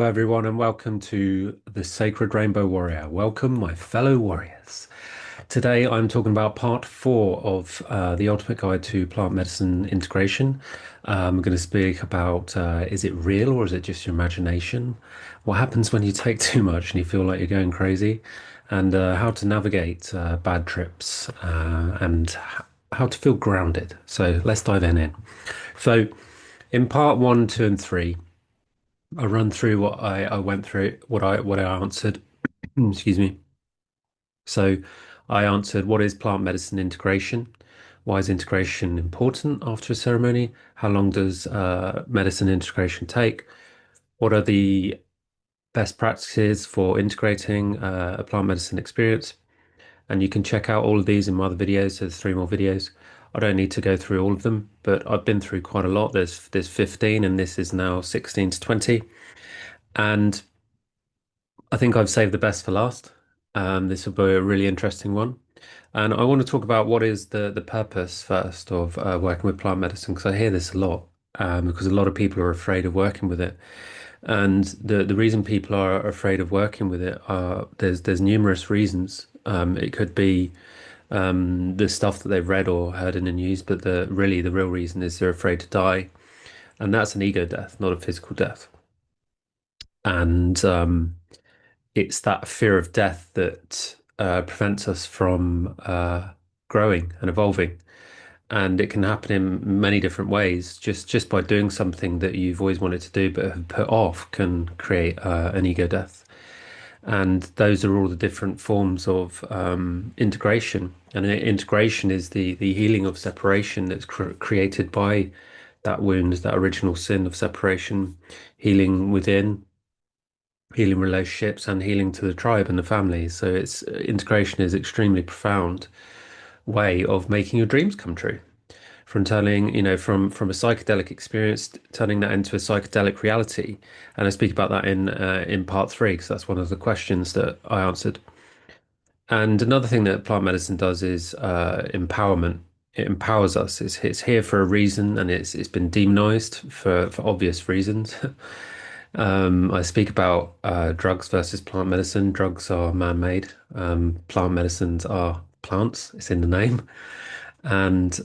everyone, and welcome to the Sacred Rainbow Warrior. Welcome, my fellow warriors. Today, I'm talking about part 4 of the Ultimate Guide to Plant Medicine Integration. I'm going to speak about is it real or is it just your imagination? What happens when you take too much and you feel like you're going crazy? And how to navigate bad trips and how to feel grounded. So let's dive in. So, in part 1, 2, and 3. I'll run through what I went through, what I answered. Excuse me. So I answered, what is plant medicine integration? Why is integration important after a ceremony? How long does medicine integration take? What are the best practices for integrating a plant medicine experience? And you can check out all of these in my other videos. So there's 3 more videos. I don't need to go through all of them, but I've been through quite a lot. There's 15, and this is now 16 to 20. And I think I've saved the best for last. This will be a really interesting one. And I want to talk about what is the purpose first of working with plant medicine, because I hear this a lot, because a lot of people are afraid of working with it. And the reason people are afraid of working with it are there's numerous reasons. It could be the stuff that they've read or heard in the news, but the real reason is they're afraid to die. And that's an ego death, not a physical death. And it's that fear of death that prevents us from growing and evolving. And it can happen in many different ways. Just by doing something that you've always wanted to do but have put off can create an ego death. And those are all the different forms of integration. And integration is the healing of separation that's created by that wound, that original sin of separation, healing within, healing relationships, and healing to the tribe and the family. So it's integration is extremely profound way of making your dreams come true. From turning, from a psychedelic experience, turning that into a psychedelic reality. And I speak about that in part 3, because that's one of the questions that I answered. And another thing that plant medicine does is empowerment. It empowers us. It's here for a reason, and it's been demonized for obvious reasons. I speak about drugs versus plant medicine. Drugs are man-made. Plant medicines are plants. It's in the name. And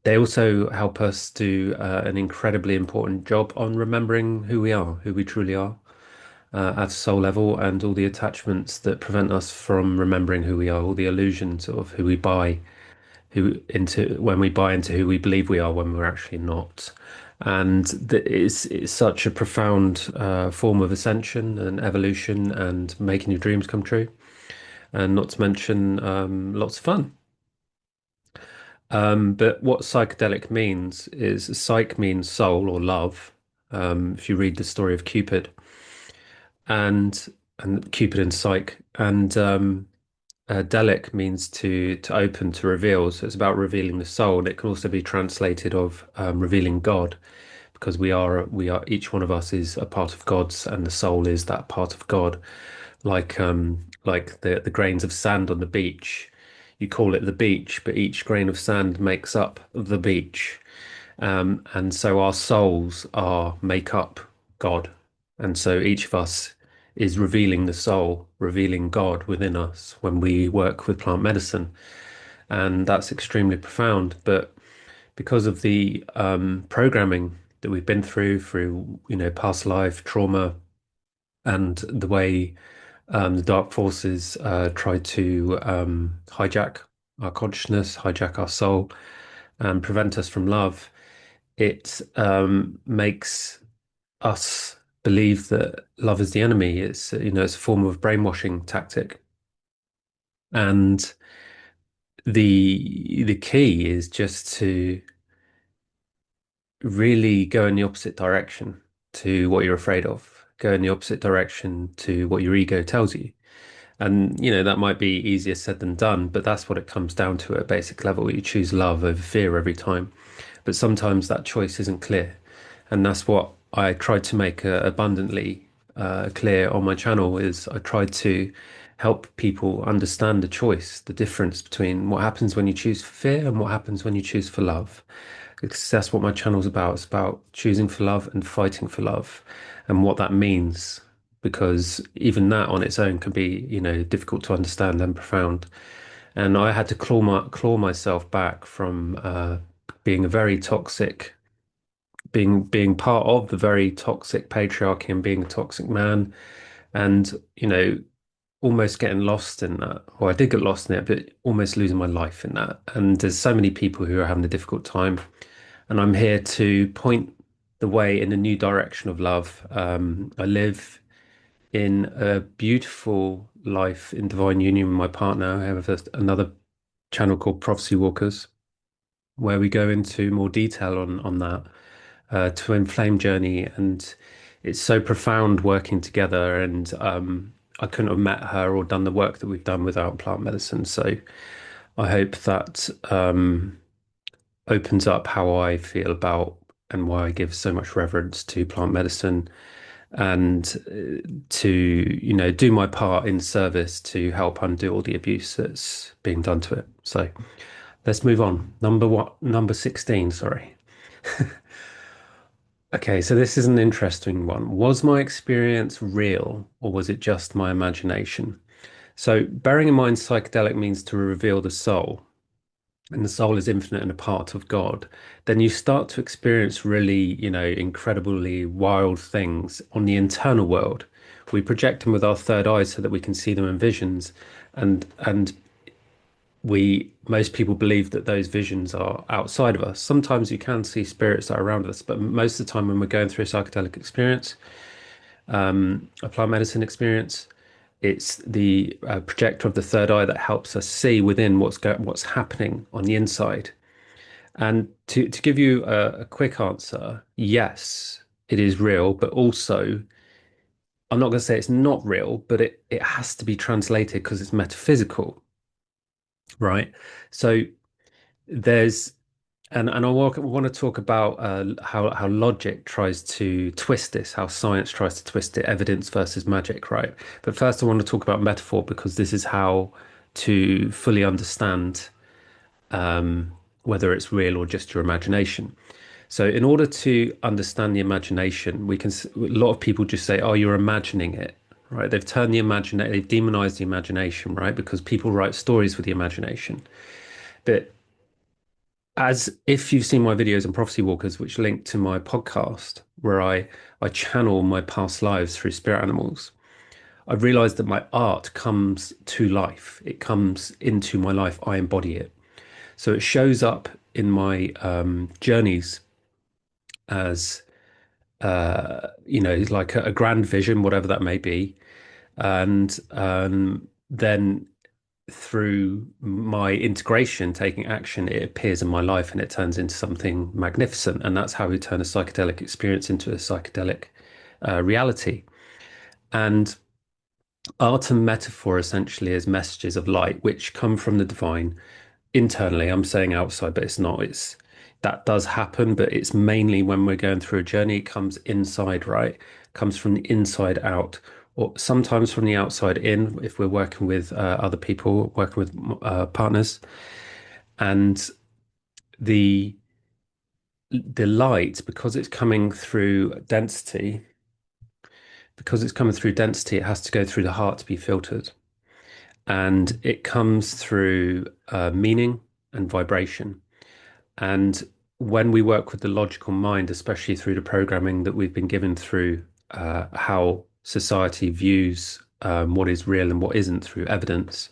they also help us do an incredibly important job on remembering who we are, who we truly are at a soul level, and all the attachments that prevent us from remembering who we are, all the illusions of who we buy, who into when we buy into who we believe we are when we're actually not. And it's such a profound form of ascension and evolution and making your dreams come true. And not to mention lots of fun. But what psychedelic means is psych means soul or love. If you read the story of Cupid and Cupid and Psyche, and delic means to open, to reveal. So it's about revealing the soul. And it can also be translated of revealing God, because we are each one of us is a part of God's, and the soul is that part of God. Like the grains of sand on the beach. You call it the beach, but each grain of sand makes up the beach. And so our souls are make up God. And so each of us is revealing the soul, revealing God within us when we work with plant medicine. And that's extremely profound. But because of the programming that we've been through, past life trauma, and the way the dark forces try to hijack our consciousness, hijack our soul, and prevent us from love, it makes us believe that love is the enemy. It's a form of brainwashing tactic. And the key is just to really go in the opposite direction to what you're afraid of. Go in the opposite direction to what your ego tells you. And, that might be easier said than done, but that's what it comes down to at a basic level. You choose love over fear every time. But sometimes that choice isn't clear. And that's what I tried to make abundantly clear on my channel is I tried to help people understand the choice, the difference between what happens when you choose for fear and what happens when you choose for love. because that's what my channel's about. It's about choosing for love and fighting for love and what that means. Because even that on its own can be, difficult to understand and profound. And I had to claw myself back from being a very toxic, being part of the very toxic patriarchy and being a toxic man, and almost getting lost in that. Or I did get lost in it, but almost losing my life in that. And there's so many people who are having a difficult time, and I'm here to point the way in a new direction of love. I live in a beautiful life in divine union with my partner. I have another channel called Prophecy Walkers, where we go into more detail on that twin flame journey, and it's so profound working together. And I couldn't have met her or done the work that we've done without plant medicine. So I hope that opens up how I feel about and why I give so much reverence to plant medicine, and to do my part in service to help undo all the abuse that's being done to it. So let's move on. Number 16, sorry. Okay, so this is an interesting one. Was my experience real or was it just my imagination? So, bearing in mind, psychedelic means to reveal the soul, and the soul is infinite and a part of God, then you start to experience really, incredibly wild things on the internal world. We project them with our third eye so that we can see them in visions, and we most people believe that those visions are outside of us. Sometimes you can see spirits that are around us, but most of the time when we're going through a psychedelic experience, a plant medicine experience, it's the projector of the third eye that helps us see within what's happening on the inside. And to give you a quick answer, yes, it is real, but also I'm not going to say it's not real, but it has to be translated because it's metaphysical, right? So there's and want to talk about how logic tries to twist this, how science tries to twist it, evidence versus magic, right? But first, I want to talk about metaphor because this is how to fully understand whether it's real or just your imagination. So, in order to understand the imagination, a lot of people just say, "Oh, you're imagining it." Right? They've demonized the imagination, right? Because people write stories with the imagination. But as if you've seen my videos on Prophecy Walkers, which link to my podcast, where I channel my past lives through spirit animals, I've realized that my art comes to life. It comes into my life. I embody it. So it shows up in my journeys as, like a grand vision, whatever that may be. And then through my integration, taking action, it appears in my life and it turns into something magnificent. And that's how we turn a psychedelic experience into a psychedelic reality. And art and metaphor essentially is messages of light which come from the divine internally. I'm saying outside, but it's not. It's that does happen, but it's mainly when we're going through a journey, it comes inside, right? It comes from the inside out, or sometimes from the outside in if we're working with other people, working with partners. And the the light, because it's coming through density, it has to go through the heart to be filtered. And it comes through meaning and vibration. And when we work with the logical mind, especially through the programming that we've been given through how society views what is real and what isn't through evidence,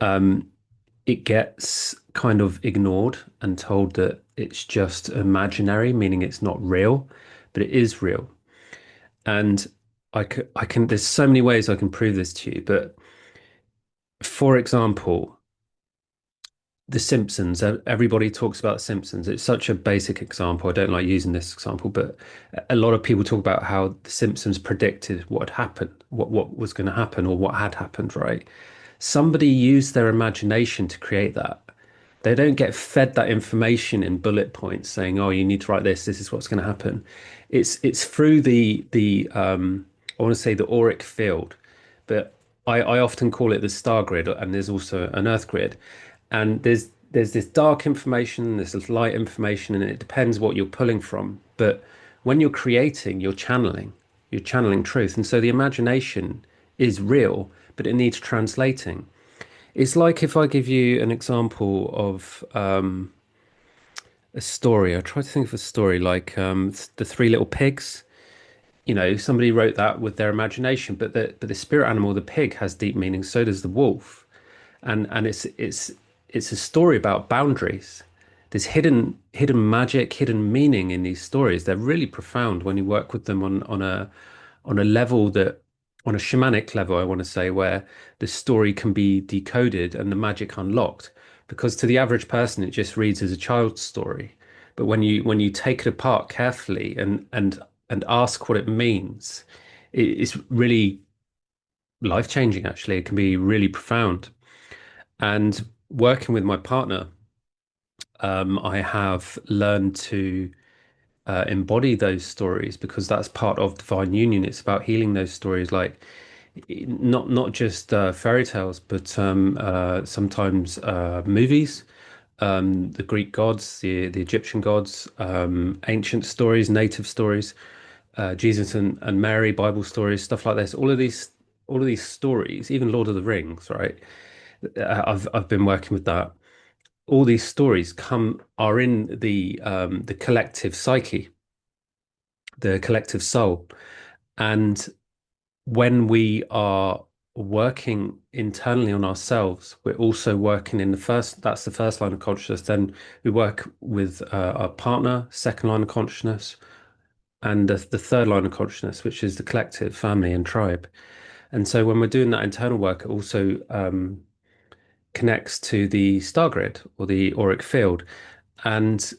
it gets kind of ignored and told that it's just imaginary, meaning it's not real, but it is real. And there's so many ways I can prove this to you. But for example, The Simpsons, everybody talks about The Simpsons. It's such a basic example. I don't like using this example, but a lot of people talk about how The Simpsons predicted what had happened, what was going to happen or what had happened, right? Somebody used their imagination to create that. They don't get fed that information in bullet points saying, "Oh, you need to write this. This is what's going to happen." It's through the I want to say the auric field, but I often call it the star grid, and there's also an earth grid, and there's this dark information, there's this light information, and it depends what you're pulling from. But when you're creating, you're channeling truth. And so the imagination is real, but it needs translating. It's like if I give you an example of a story. I try to think of a story like the Three Little Pigs. Somebody wrote that with their imagination, but the spirit animal, the pig, has deep meaning. So does the wolf, and it's a story about boundaries. There's hidden magic, hidden meaning in these stories. They're really profound when you work with them on a level that on a shamanic level, I want to say, where the story can be decoded and the magic unlocked. Because to the average person, it just reads as a child's story. But when you take it apart carefully and ask what it means, it's really life-changing, actually. It can be really profound. And working with my partner, I have learned to embody those stories because that's part of divine union. It's about healing those stories, like not just fairy tales, but sometimes movies, the Greek gods, the Egyptian gods, ancient stories, native stories, Jesus and Mary, Bible stories, stuff like this. All of these stories, even Lord of the Rings, right? I've been working with that. All these stories come are in the collective psyche, the collective soul, and when we are working internally on ourselves, we're also working in that's the first line of consciousness. Then we work with our partner, second line of consciousness, and the third line of consciousness, which is the collective, family, and tribe. And so when we're doing that internal work, it also connects to the star grid or the auric field. And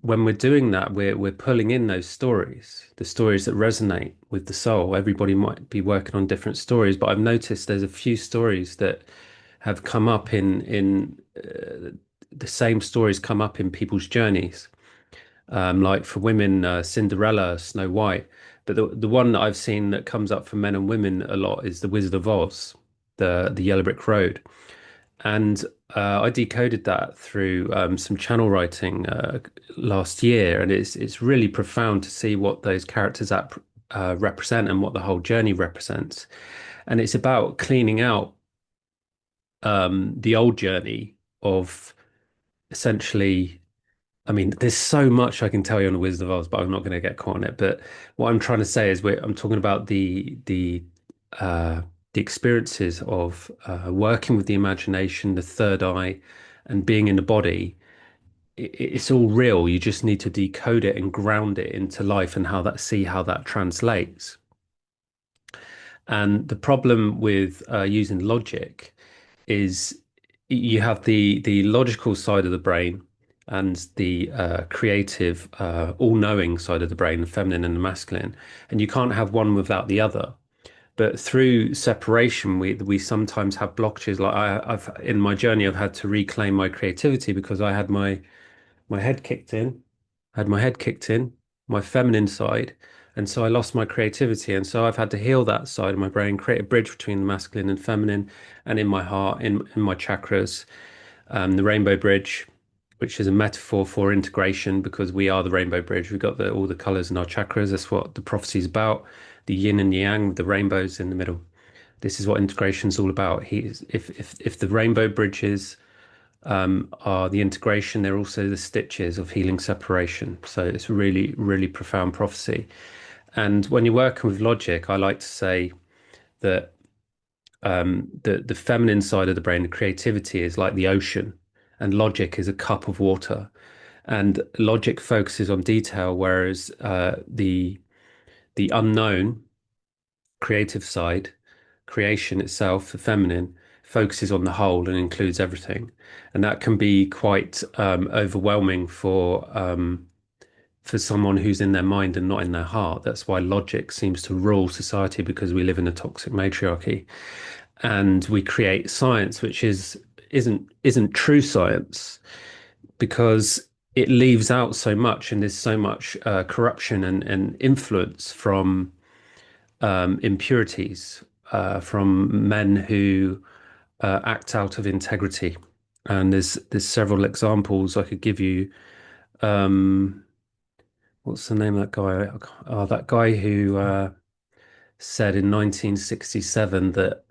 when we're doing that, we're pulling in those stories, the stories that resonate with the soul. Everybody might be working on different stories, but I've noticed there's a few stories that have come up in the same stories come up in people's journeys. Like for women, Cinderella, Snow White. But the one that I've seen that comes up for men and women a lot is the Wizard of Oz, the Yellow Brick Road. And I decoded that through some channel writing last year, and it's really profound to see what those characters represent and what the whole journey represents. And it's about cleaning out the old journey of essentially. I mean, there's so much I can tell you on the Wizard of Oz, but I'm not going to get caught on it. But what I'm trying to say is, I'm talking about uh, the experiences of working with the imagination, the third eye, and being in the body. It's all real. You just need to decode it and ground it into life and see how that translates. And the problem with using logic is you have the logical side of the brain and the creative, all-knowing side of the brain, the feminine and the masculine, and you can't have one without the other. But through separation, we sometimes have blockages. Like I've in my journey, I've had to reclaim my creativity because I had my head kicked in, had my head kicked in, my feminine side, and so I lost my creativity. And so I've had to heal that side of my brain, create a bridge between the masculine and feminine, and in my heart, in my chakras, the rainbow bridge, which is a metaphor for integration because we are the rainbow bridge. We've got all the colors in our chakras. That's what the prophecy is about. The yin and yang, with the rainbows in the middle. This is what integration is all about. If the rainbow bridges are the integration, they're also the stitches of healing separation. So it's really, really profound prophecy. And when you're working with logic, I like to say that the feminine side of the brain, the creativity, is like the ocean, and logic is a cup of water. And logic focuses on detail, whereas the unknown, creative side, creation itself, the feminine, focuses on the whole and includes everything. And that can be quite overwhelming for someone who's in their mind and not in their heart. That's why logic seems to rule society because we live in a toxic matriarchy. And we create science which isn't true science because it leaves out so much, and there's so much corruption and influence from impurities from men who act out of integrity. And there's several examples I could give you. Um, what's the name of that guy? Oh, that guy who said in 1967 that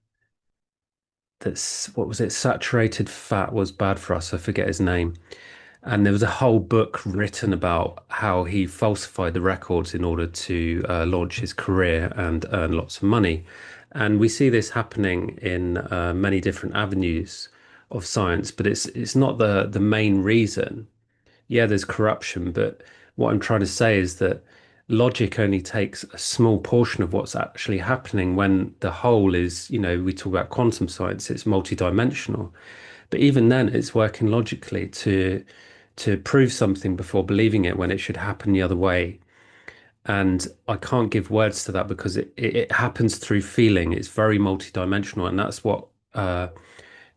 that's what was it? Saturated fat was bad for us. I forget his name. And there was a whole book written about how he falsified the records in order to launch his career and earn lots of money. And we see this happening in many different avenues of science, but it's not the main reason. Yeah, there's corruption, but what I'm trying to say is that logic only takes a small portion of what's actually happening when the whole is, we talk about quantum science, it's multidimensional. But even then, it's working logically to prove something before believing it when it should happen the other way. And I can't give words to that because it happens through feeling. It's very multidimensional, and that's what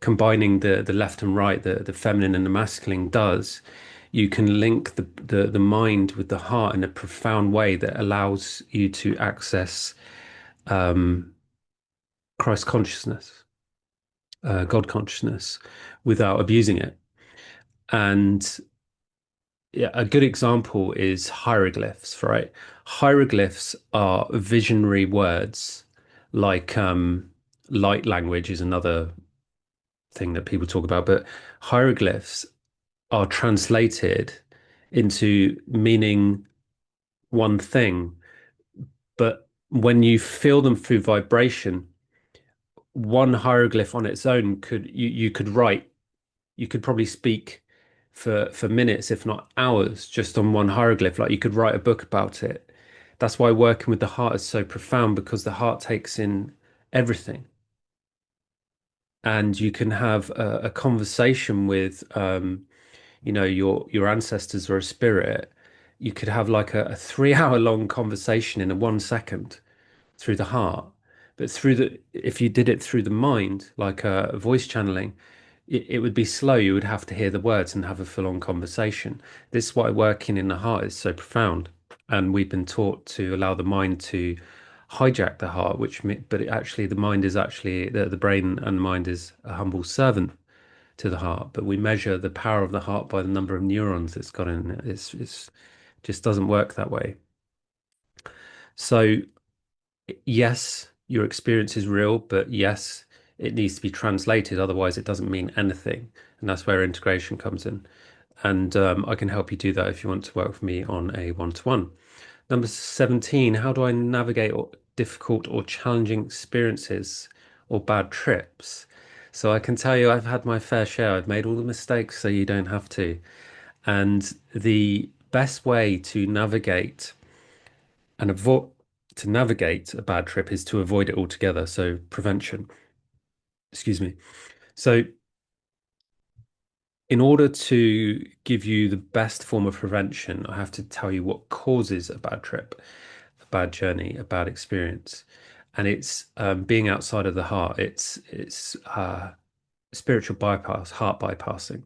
combining the left and right, the feminine and the masculine does. You can link the mind with the heart in a profound way that allows you to access Christ consciousness, God consciousness, without abusing it. And yeah, a good example is hieroglyphs, right? Hieroglyphs are visionary words, like light language is another thing that people talk about, but hieroglyphs are translated into meaning one thing. But when you feel them through vibration, one hieroglyph on its own you could write, you could probably speak for minutes, if not hours, just on one hieroglyph. Like you could write a book about it. That's why working with the heart is so profound because the heart takes in everything. And you can have a conversation with your ancestors or a spirit. You could have like a 3 hour long conversation in a 1 second through the heart. But if you did it through the mind, like a voice channeling, it would be slow. You would have to hear the words and have a full-on conversation. This is why working in the heart is so profound. And we've been taught to allow the mind to hijack the heart, but actually, the mind is actually the brain and the mind is a humble servant to the heart. But we measure the power of the heart by the number of neurons it's got in it. It's just doesn't work that way. So yes, your experience is real, but yes, it needs to be translated. Otherwise, it doesn't mean anything. And that's where integration comes in. And I can help you do that if you want to work with me on a one-to-one. Number 17, how do I navigate difficult or challenging experiences or bad trips? So I can tell you I've had my fair share. I've made all the mistakes so you don't have to. And the best way to and avoid navigate a bad trip is to avoid it altogether. So prevention, excuse me. So in order to give you the best form of prevention, I have to tell you what causes a bad trip, a bad journey, a bad experience. And it's being outside of the heart. It's spiritual bypass, heart bypassing,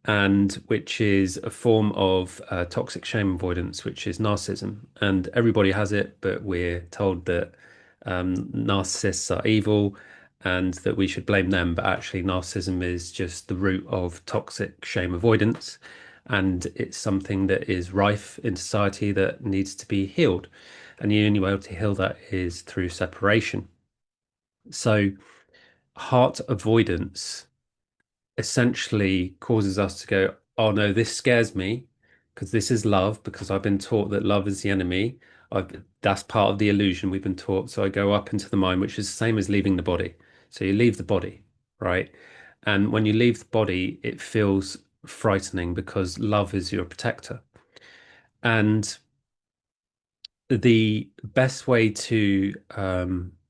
and which is a form of toxic shame avoidance, which is narcissism. And everybody has it, but we're told that narcissists are evil and that we should blame them. But actually, narcissism is just the root of toxic shame avoidance. And it's something that is rife in society that needs to be healed. And the only way to heal that is through separation. So, heart avoidance essentially causes us to go, oh no, this scares me because this is love, because I've been taught that love is the enemy. That's part of the illusion we've been taught. So I go up into the mind, which is the same as leaving the body. So you leave the body, right? And when you leave the body, it feels frightening because love is your protector. And the best way to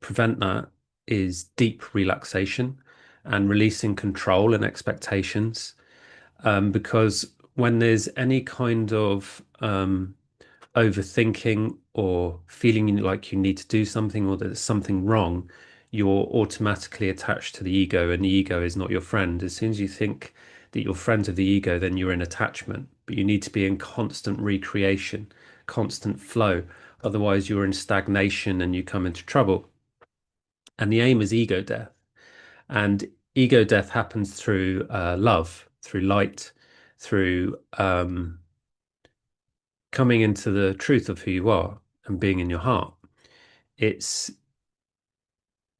prevent that is deep relaxation and releasing control and expectations. Because when there's any kind of overthinking or feeling like you need to do something or there's something wrong, you're automatically attached to the ego, and the ego is not your friend. As soon as you think that you're friends of the ego, then you're in attachment. But you need to be in constant recreation, constant flow. Otherwise, you're in stagnation and you come into trouble. And the aim is ego death. And ego death happens through love, through light, through coming into the truth of who you are and being in your heart. It's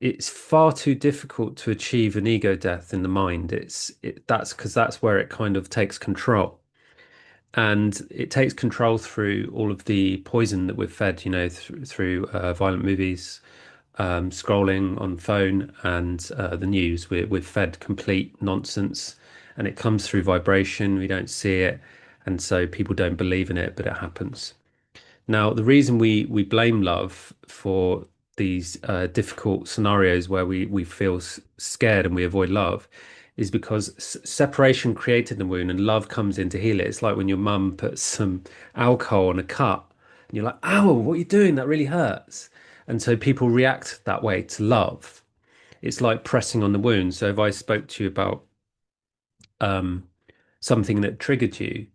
it's far too difficult to achieve an ego death in the mind. That's because that's where it kind of takes control. And it takes control through all of the poison that we've fed, through violent movies, scrolling on phone, and the news. We're fed complete nonsense, and it comes through vibration. We don't see it, and so people don't believe in it, but it happens. Now, the reason we blame love for these difficult scenarios where we feel scared and we avoid love is because separation created the wound and love comes in to heal it. It's like when your mum puts some alcohol on a cut and you're like, "Ow, what are you doing? That really hurts." And so people react that way to love. It's like pressing on the wound. So if I spoke to you about um, something that triggered you,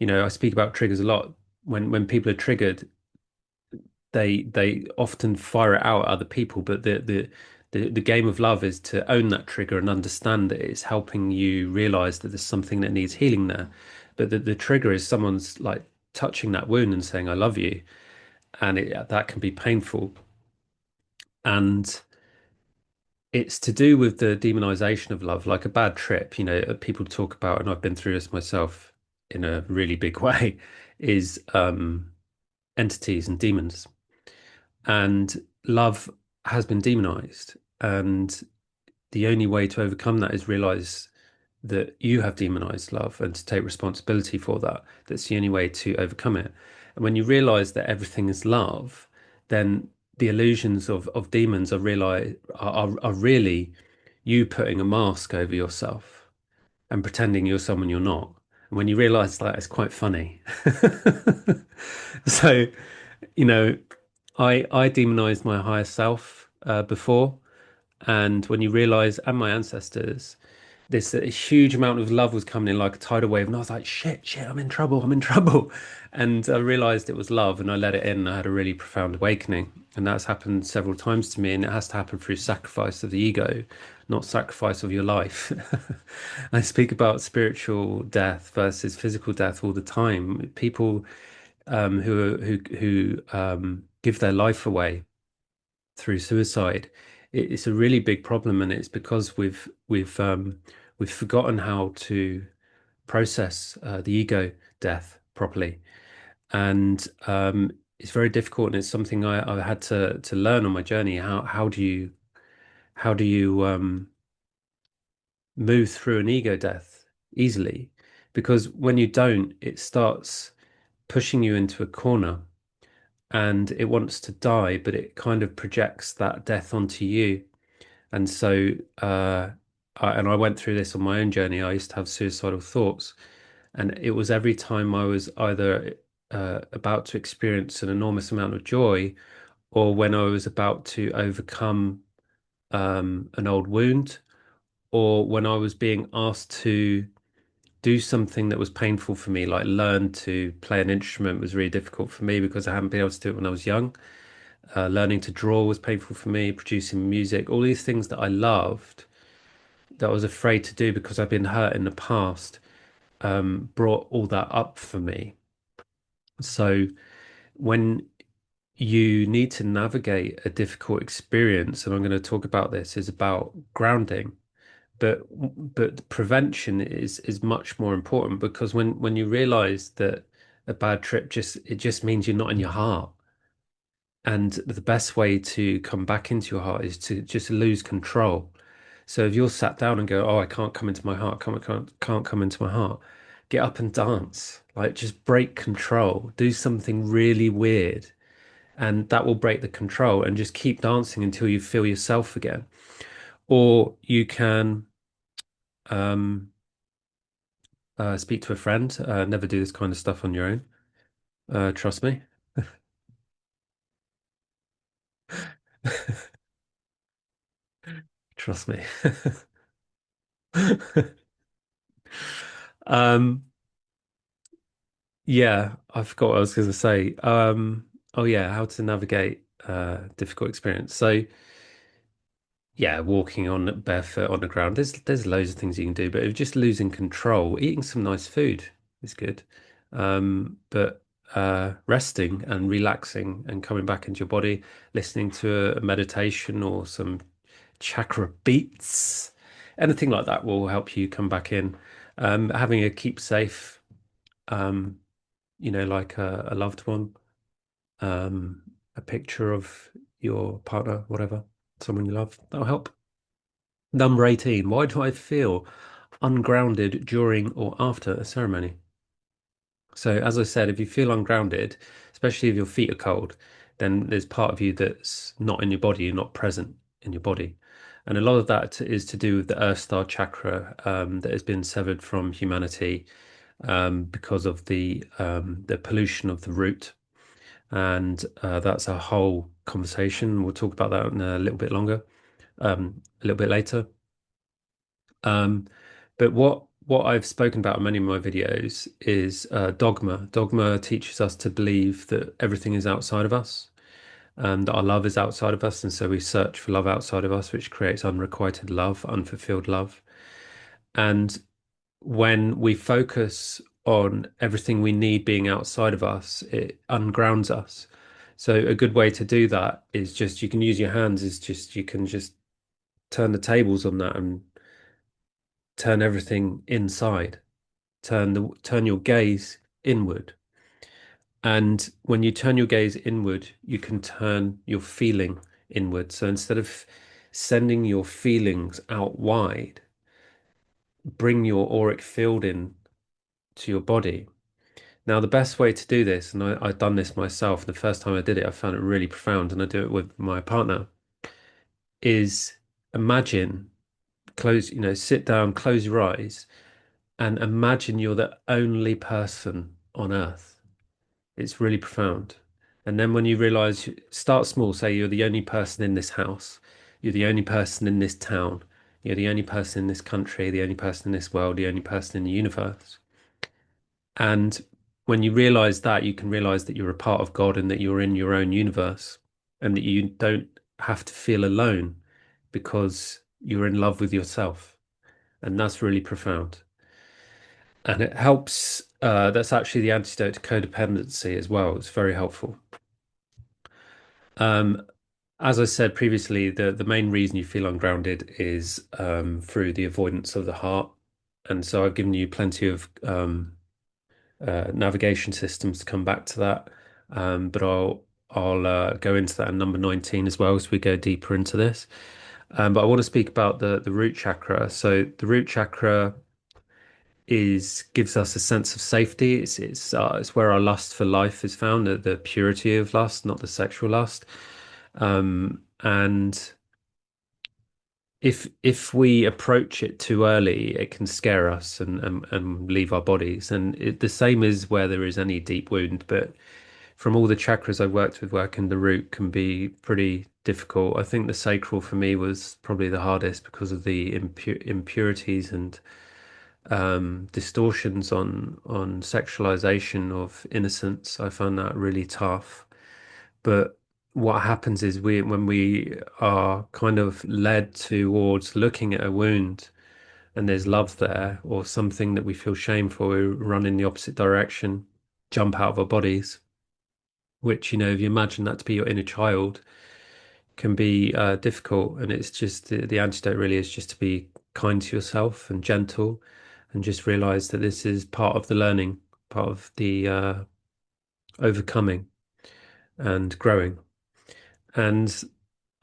I speak about triggers a lot. When people are triggered, they often fire it out at other people, but the game of love is to own that trigger and understand that it's helping you realize that there's something that needs healing there. But the trigger is someone's like touching that wound and saying, "I love you," and that can be painful. And it's to do with the demonization of love, like a bad trip, people talk about, and I've been through this myself in a really big way, is entities and demons. And love has been demonized. And the only way to overcome that is realize that you have demonized love and to take responsibility for that. That's the only way to overcome it. And when you realize that everything is love, then the illusions of demons are really you putting a mask over yourself and pretending you're someone you're not. And when you realize that, it's quite funny. So, you know, I demonized my higher self before, and when you realize, and my ancestors, this a huge amount of love was coming in like a tidal wave, and I was like, shit, I'm in trouble, I'm in trouble. And I realized it was love, and I let it in, and I had a really profound awakening. And that's happened several times to me, and it has to happen through sacrifice of the ego, not sacrifice of your life. I speak about spiritual death versus physical death all the time. People who give their life away through suicide, it's a really big problem, and it's because we've forgotten how to process the ego death properly, and it's very difficult, and it's something I had to learn on my journey. How do you move through an ego death easily? Because when you don't, it starts pushing you into a corner and it wants to die, but it kind of projects that death onto you. And so, and I went through this on my own journey. I used to have suicidal thoughts, and it was every time I was either about to experience an enormous amount of joy, or when I was about to overcome an old wound, or when I was being asked to do something that was painful for me, like learn to play an instrument was really difficult for me because I hadn't been able to do it when I was young. Learning to draw was painful for me, producing music, all these things that I loved that I was afraid to do because I've been hurt in the past, brought all that up for me. So when you need to navigate a difficult experience, and I'm going to talk about this, is about grounding. But prevention is much more important because when you realize that a bad trip just means you're not in your heart. And the best way to come back into your heart is to just lose control. So if you're sat down and go, "Oh, I can't come into my heart, can't come into my heart," get up and dance. Like just break control. Do something really weird, and that will break the control. And just keep dancing until you feel yourself again. Or you can um, speak to a friend. Never do this kind of stuff on your own. Trust me. Trust me. Um, Yeah, I forgot what I was going to say. Oh yeah, how to navigate difficult experience. So Yeah, walking on barefoot on the ground. There's loads of things you can do, but if just losing control, eating some nice food is good. But resting and relaxing and coming back into your body, listening to a meditation or some chakra beats, anything like that will help you come back in. Having a keep safe, um, like a loved one, um, a picture of your partner, whatever, someone you love, that'll help. Number 18. Why do I feel ungrounded during or after a ceremony? So, as I said, if you feel ungrounded, especially if your feet are cold, then there's part of you that's not in your body, you're not present in your body. And a lot of that is to do with the Earth Star chakra that has been severed from humanity because of the pollution of the root. And that's a whole conversation. We'll talk about that in a little bit longer, a little bit later. Um, but what I've spoken about in many of my videos is dogma. Dogma teaches us to believe that everything is outside of us, that our love is outside of us, and so we search for love outside of us, which creates unrequited love, unfulfilled love. And when we focus on everything we need being outside of us, it ungrounds us. So a good way to do that is just you can use your hands, is just you can just turn the tables on that and turn everything inside. Turn your gaze inward. And when you turn your gaze inward, you can turn your feeling inward. So instead of sending your feelings out wide, bring your auric field in to your body. Now, the best way to do this, and I've done this myself, the first time I did it, I found it really profound, and I do it with my partner, is imagine, sit down, close your eyes, and imagine you're the only person on earth. It's really profound. And then when you realize, start small, say you're the only person in this house, you're the only person in this town, you're the only person in this country, the only person in this world, the only person in the universe. And when you realize that, you can realize that you're a part of God and that you're in your own universe and that you don't have to feel alone because you're in love with yourself. And that's really profound. And it helps, that's actually the antidote to codependency as well. It's very helpful. Um, as I said previously, the main reason you feel ungrounded is through the avoidance of the heart. And so I've given you plenty of navigation systems to come back to that. But I'll go into that in number 19 as well as we go deeper into this. But I want to speak about the root chakra. So the root chakra is gives us a sense of safety. It's where our lust for life is found, the purity of lust, not the sexual lust. And if we approach it too early, it can scare us and leave our bodies. And the same is where there is any deep wound. But from all the chakras I've worked with, working the root can be pretty difficult. I think the sacral for me was probably the hardest because of the impurities and distortions on sexualization of innocence. I found that really tough. But what happens is when we are kind of led towards looking at a wound and there's love there or something that we feel shame for, we run in the opposite direction, jump out of our bodies, which, if you imagine that to be your inner child, can be difficult. And it's just the antidote really is just to be kind to yourself and gentle and just realize that this is part of the learning, part of the overcoming and growing. And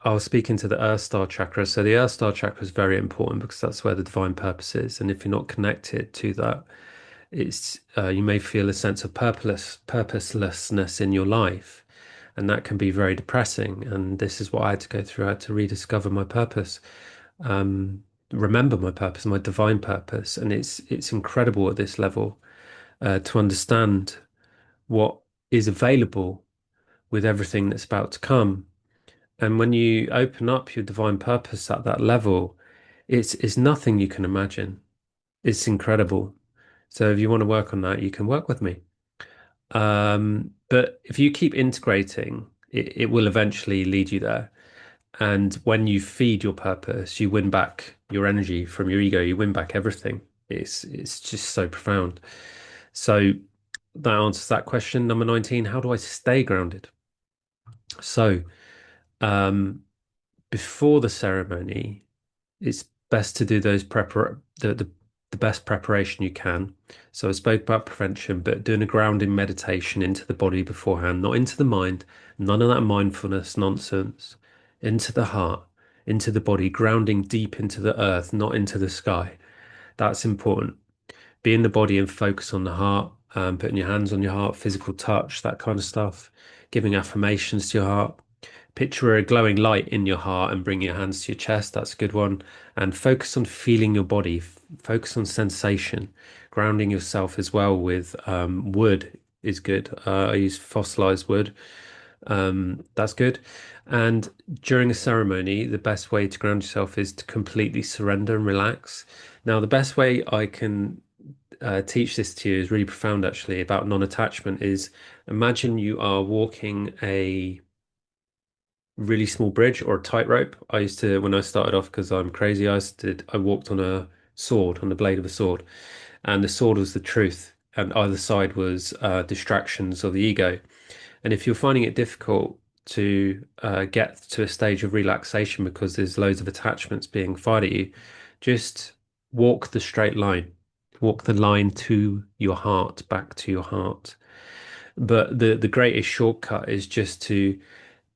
I was speaking to the Earth Star chakra. So the Earth Star chakra is very important because that's where the divine purpose is. And if you're not connected to that, it's you may feel a sense of purposelessness in your life, and that can be very depressing. And this is what I had to go through. I had to rediscover my purpose, remember my purpose, my divine purpose, and it's incredible at this level to understand what is available with everything that's about to come. And when you open up your divine purpose at that level, it's nothing you can imagine. It's incredible. So if you want to work on that, you can work with me. But if you keep integrating, it will eventually lead you there. And when you feed your purpose, you win back your energy from your ego. You win back everything. It's just so profound. So that answers that question. Number 19, how do I stay grounded? So um, before the ceremony, it's best to do those the best preparation you can. So I spoke about prevention, but doing a grounding meditation into the body beforehand, not into the mind, none of that mindfulness nonsense, into the heart, into the body, grounding deep into the earth, not into the sky. That's important. Be in the body and focus on the heart, putting your hands on your heart, physical touch, that kind of stuff, giving affirmations to your heart. Picture a glowing light in your heart and bring your hands to your chest. That's a good one. And focus on feeling your body. Focus on sensation. Grounding yourself as well with wood is good. I use fossilized wood. That's good. And during a ceremony, the best way to ground yourself is to completely surrender and relax. Now, the best way I can teach this to you is really profound, actually, about non-attachment is imagine you are walking a really small bridge or a tightrope. I used to, when I started off, because I'm crazy, I walked on a sword, on the blade of a sword, and the sword was the truth, and either side was distractions or the ego. And if you're finding it difficult to get to a stage of relaxation because there's loads of attachments being fired at you, just walk the straight line. Walk the line to your heart, back to your heart. But the greatest shortcut is just to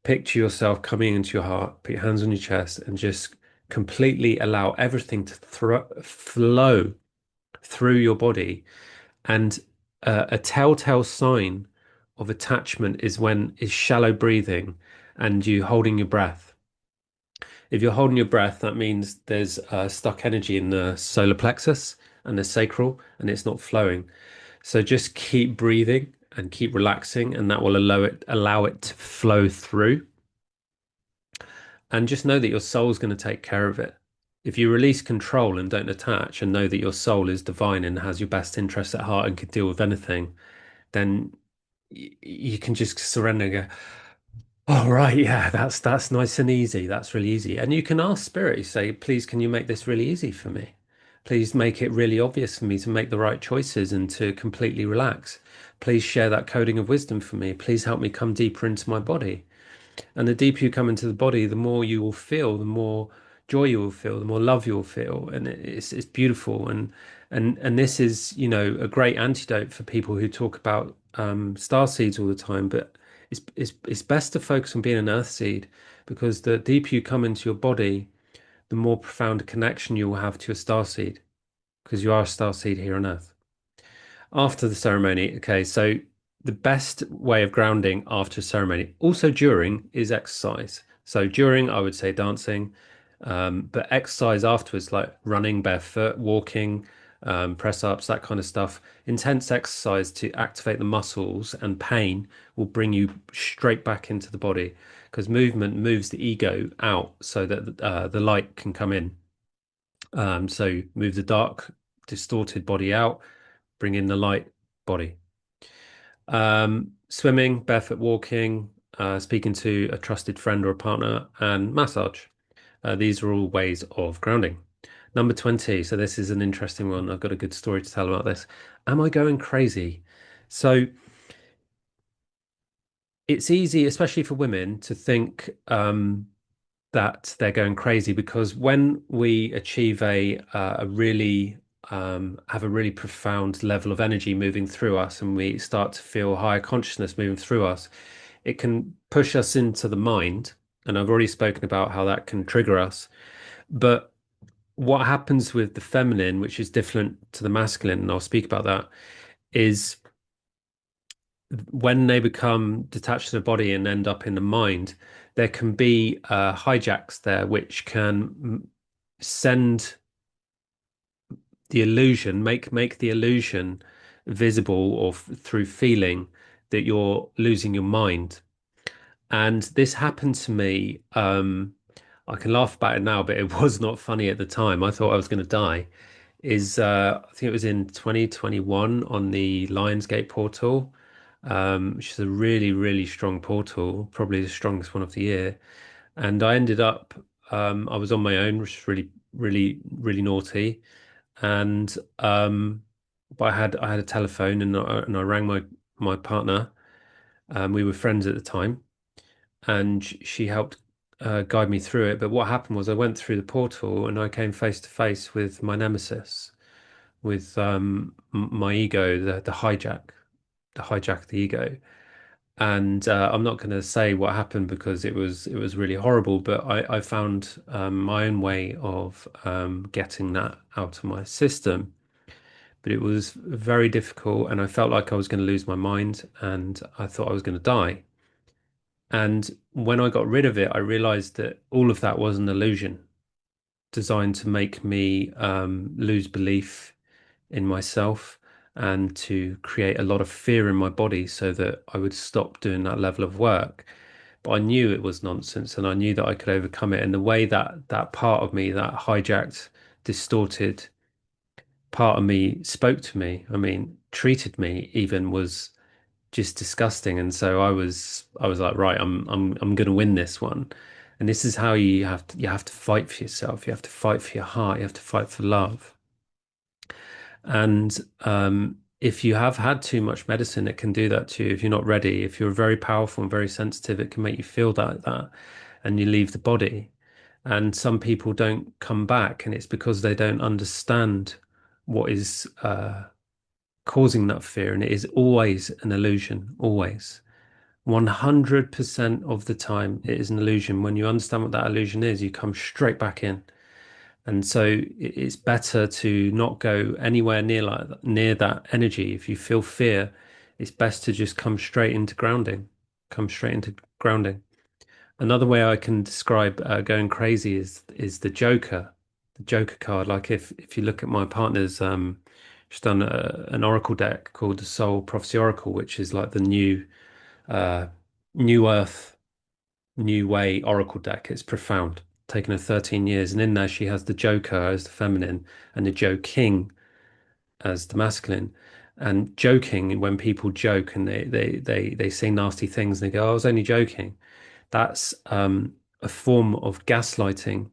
picture yourself coming into your heart, put your hands on your chest, and just completely allow everything to flow through your body. And a telltale sign of attachment is shallow breathing and you holding your breath. If you're holding your breath, that means there's stuck energy in the solar plexus and the sacral, and it's not flowing. So just keep breathing and keep relaxing, and that will allow it to flow through. And just know that your soul's going to take care of it. If you release control and don't attach and know that your soul is divine and has your best interests at heart and can deal with anything, then you can just surrender and go, oh, right, yeah, that's nice and easy. That's really easy. And you can ask spirit, you say, please, can you make this really easy for me? Please make it really obvious for me to make the right choices and to completely relax. Please share that coding of wisdom for me. Please help me come deeper into my body. And the deeper you come into the body, the more you will feel, the more joy you will feel, the more love you will feel, and it's beautiful. And this is, a great antidote for people who talk about star seeds all the time. But it's best to focus on being an earth seed because the deeper you come into your body, the more profound connection you will have to your star seed because you are a star seed here on earth. After the ceremony, okay, so the best way of grounding after a ceremony, also during, is exercise. So during, I would say dancing, but exercise afterwards, like running barefoot, walking, press ups, that kind of stuff. Intense exercise to activate the muscles and pain will bring you straight back into the body because movement moves the ego out so that the light can come in. So move the dark, distorted body out, bring in the light body. Swimming, barefoot walking, speaking to a trusted friend or a partner, and massage. These are all ways of grounding. Number 20. So this is an interesting one. I've got a good story to tell about this. Am I going crazy? So it's easy, especially for women, to think that they're going crazy because when we achieve a really have a really profound level of energy moving through us and we start to feel higher consciousness moving through us, it can push us into the mind. And I've already spoken about how that can trigger us. But what happens with the feminine, which is different to the masculine, and I'll speak about that, is when they become detached to the body and end up in the mind, there can be hijacks there which can send the illusion, make the illusion visible or through feeling that you're losing your mind. And this happened to me. I can laugh about it now, but it was not funny at the time. I thought I was going to die. I think it was in 2021 on the Lionsgate portal, which is a really, really strong portal, probably the strongest one of the year. And I ended up, I was on my own, which was really, really, really naughty. And but I had a telephone, and I rang my partner. We were friends at the time, and she helped guide me through it. But what happened was I went through the portal, and I came face to face with my nemesis, with my ego, the hijack of the ego. And I'm not going to say what happened because it was really horrible, but I found my own way of getting that out of my system. But it was very difficult, and I felt like I was going to lose my mind, and I thought I was going to die. And when I got rid of it, I realized that all of that was an illusion designed to make me lose belief in myself and to create a lot of fear in my body so that I would stop doing that level of work. But I knew it was nonsense and I knew that I could overcome it. And the way that that part of me, that hijacked, distorted part of me spoke to me, I mean, treated me even, was just disgusting. And so I was like, right, I'm gonna win this one. And this is how you have to fight for yourself. You have to fight for your heart. You have to fight for love. And if you have had too much medicine, it can do that to you if you're not ready. If you're very powerful and very sensitive, it can make you feel that, and you leave the body. And some people don't come back, and it's because they don't understand what is causing that fear. And it is always an illusion, always. 100% of the time, it is an illusion. When you understand what that illusion is, you come straight back in. And so it's better to not go anywhere near that energy. If you feel fear, it's best to just come straight into grounding. Come straight into grounding. Another way I can describe going crazy is the Joker card. Like if you look at my partner's, she's done an oracle deck called the Soul Prophecy Oracle, which is like the uh, new Earth New Way Oracle deck. It's profound. Taken her 13 years, and in there she has the Joker as the feminine and the Joe King as the masculine. And joking, when people joke and they say nasty things and they go, "Oh, I was only joking." That's a form of gaslighting,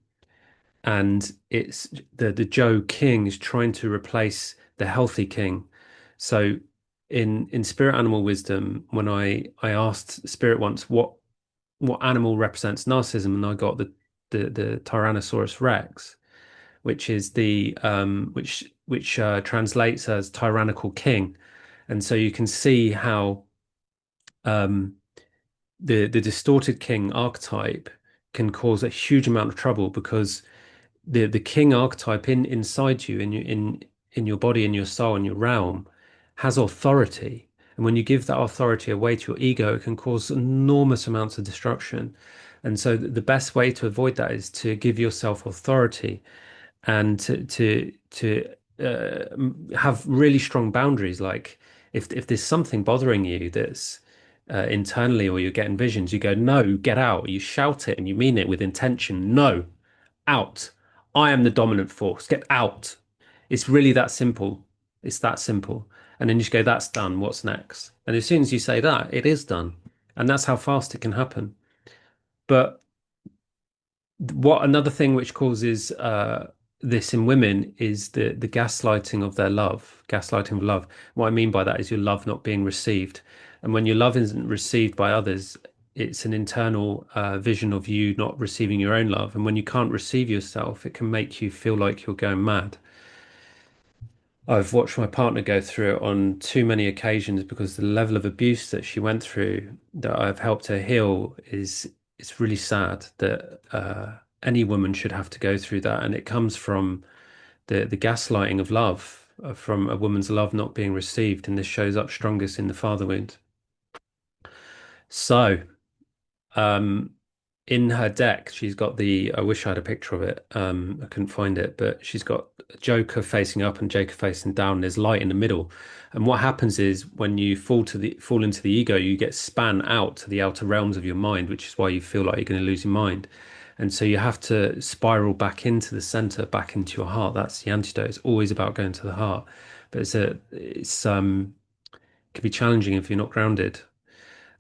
and it's the Joe King is trying to replace the healthy king. So in spirit animal wisdom, when I asked spirit once what animal represents narcissism, and I got the Tyrannosaurus Rex, which is the which translates as tyrannical king, and so you can see how um, the distorted king archetype can cause a huge amount of trouble because the king archetype inside you in your body, in your soul, in your realm has authority. And when you give that authority away to your ego, it can cause enormous amounts of destruction. And so the best way to avoid that is to give yourself authority and to have really strong boundaries. Like if there's something bothering you that's internally, or you're getting visions, you go, no, get out. You shout it and you mean it with intention. No, out. I am the dominant force. Get out. It's really that simple. It's that simple. And then you just go, that's done. What's next? And as soon as you say that, it is done. And that's how fast it can happen. But what another thing which causes this in women is the gaslighting of their love, gaslighting of love. What I mean by that is your love not being received. And when your love isn't received by others, it's an internal vision of you not receiving your own love. And when you can't receive yourself, it can make you feel like you're going mad. I've watched my partner go through it on too many occasions because the level of abuse that she went through that I've helped her heal is it's really sad that any woman should have to go through that, and it comes from the gaslighting of love, from a woman's love not being received, and this shows up strongest in the father wound. So, um, in her deck, she's got I wish I had a picture of it. I couldn't find it, but she's got a Joker facing up and Joker facing down. There's light in the middle. And what happens is when you fall into the ego, you get span out to the outer realms of your mind, which is why you feel like you're going to lose your mind. And so you have to spiral back into the center, back into your heart. That's the antidote. It's always about going to the heart. But it can be challenging if you're not grounded.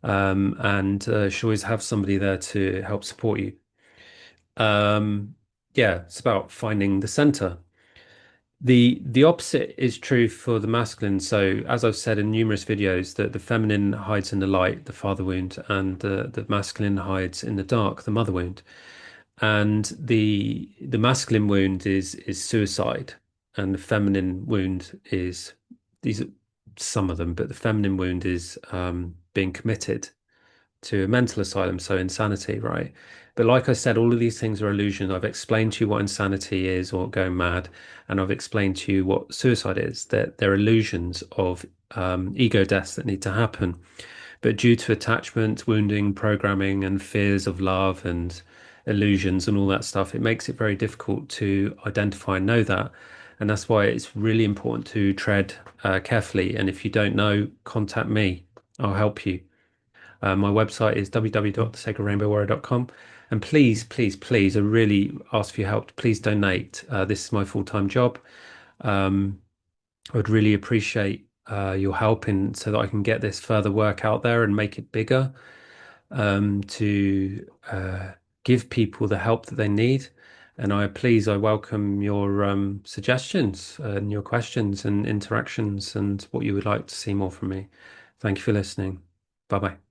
And should always have somebody there to help support you. Um, yeah, it's about finding the center. The opposite is true for the masculine. So, as I've said in numerous videos, that the feminine hides in the light, the father wound, and the masculine hides in the dark, the mother wound. And the masculine wound is suicide, and the feminine wound is these are some of them, but the feminine wound is being committed to a mental asylum, so insanity, right? But like I said, all of these things are illusion. I've explained to you what insanity is or going mad, and I've explained to you what suicide is. That they're illusions of ego deaths that need to happen. But due to attachment, wounding, programming, and fears of love and illusions and all that stuff, it makes it very difficult to identify and know that. And that's why it's really important to tread carefully. And if you don't know, contact me. I'll help you. My website is www.thesacredrainbowwarrior.com. And please, please, please, I really ask for your help. Please donate. This is my full-time job. Um, I would really appreciate your help in so that I can get this further work out there and make it bigger to give people the help that they need. And I welcome your suggestions and your questions and interactions and what you would like to see more from me. Thank you for listening. Bye bye.